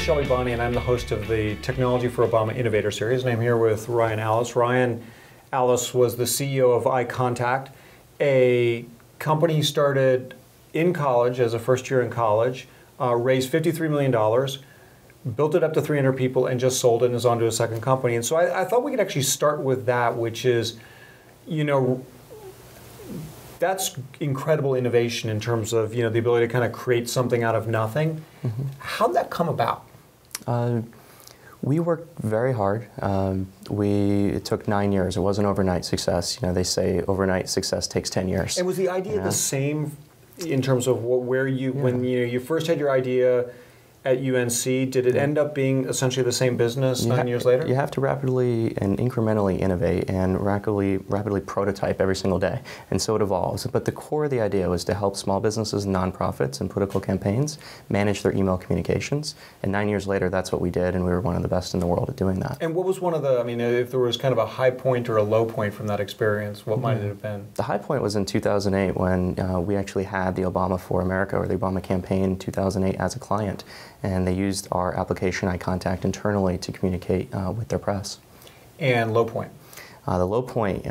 Shelby Bonney, and I'm the host of the Technology for Obama Innovator Series, and I'm here with Ryan Allis. Allis was the CEO of iContact, a company he started in college, as a first year in college, raised $53 million, built it up to 300 people, and just sold it and is on to a second company. And so I thought we could actually start with that, which is, you know, that's incredible innovation in terms of, you know, the ability to kind of create something out of nothing. Mm-hmm. How'd that come about? We worked very hard. It took 9 years. It wasn't overnight success. You know, they say overnight success takes 10 years. And was the idea the same in terms of when you first had your idea at UNC, did it end up being essentially the same business 9 years later? You have to rapidly and incrementally innovate and rapidly prototype every single day, and so it evolves. But the core of the idea was to help small businesses and nonprofits and political campaigns manage their email communications, and 9 years later that's what we did, and we were one of the best in the world at doing that. And what was one of the, I mean, if there was kind of a high point or a low point from that experience, what might it have been? The high point was in 2008 when we actually had the Obama for America, or the Obama campaign in 2008 as a client. And they used our application iContact internally to communicate with their press. And low point? The low point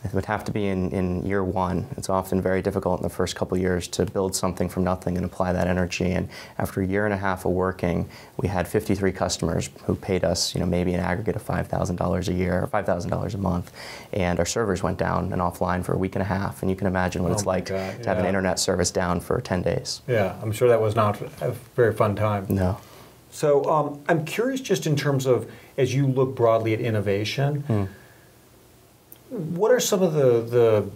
it would have to be in year one. It's often very difficult in the first couple of years to build something from nothing and apply that energy. And after a year and a half of working, we had 53 customers who paid us, you know, maybe an aggregate of $5,000 a year, or $5,000 a month. And our servers went down and offline for a week and a half. And you can imagine what it's like to have an internet service down for 10 days. Yeah, I'm sure that was not a very fun time. No. So I'm curious, just in terms of, as you look broadly at innovation, what are some of the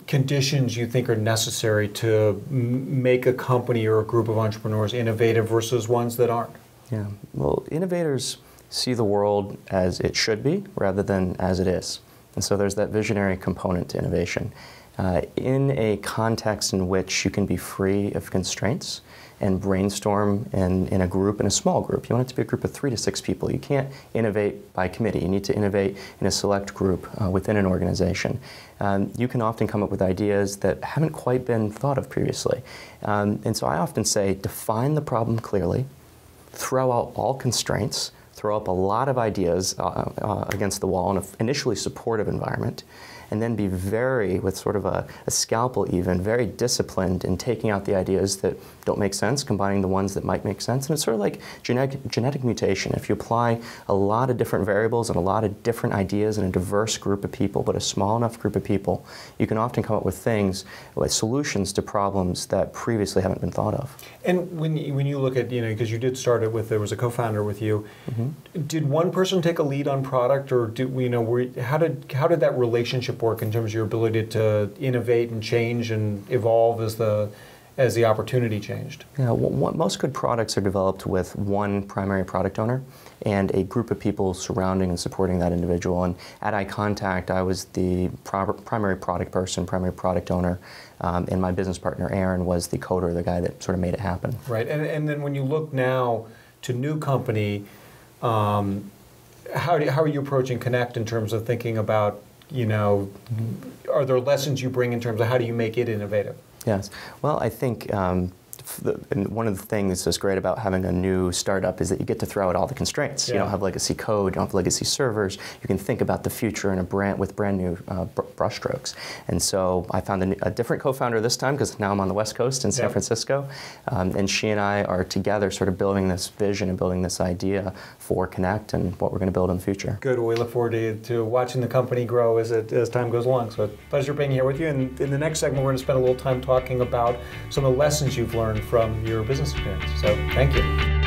conditions you think are necessary to make a company or a group of entrepreneurs innovative versus ones that aren't? Yeah, well, innovators see the world as it should be rather than as it is. And so there's that visionary component to innovation. In a context in which you can be free of constraints and brainstorm in a group, in a small group. You want it to be a group of 3 to 6 people. You can't innovate by committee. You need to innovate in a select group within an organization. You can often come up with ideas that haven't quite been thought of previously. And so I often say, define the problem clearly, throw out all constraints, throw up a lot of ideas against the wall in an initially supportive environment, and then be with sort of a scalpel even, very disciplined in taking out the ideas that don't make sense, combining the ones that might make sense. And it's sort of like genetic mutation. If you apply a lot of different variables and a lot of different ideas in a diverse group of people, but a small enough group of people, you can often come up with things, like solutions to problems that previously haven't been thought of. And when you look at, you know, because you did start it with, there was a co-founder with you, did one person take a lead on product, or how did that relationship work in terms of your ability to innovate and change and evolve as the opportunity changed? Yeah, well, most good products are developed with one primary product owner and a group of people surrounding and supporting that individual. And at iContact, I was the primary product person, primary product owner, and my business partner, Aaron, was the coder, the guy that sort of made it happen. Right, and then when you look now to new company, how are you approaching Connect in terms of thinking about, you know, are there lessons you bring in terms of how do you make it innovative? Yes. Well, I think and one of the things that's great about having a new startup is that you get to throw out all the constraints. Yeah. You don't have legacy code, you don't have legacy servers. You can think about the future with brand new brushstrokes. And so I found a different co-founder this time, because now I'm on the West Coast in San Francisco. And she and I are together sort of building this vision and building this idea for Connect and what we're going to build in the future. Good. Well, we look forward to watching the company grow as time goes along. So it's a pleasure being here with you. And in the next segment, we're going to spend a little time talking about some of the lessons you've learned from your business experience. So thank you.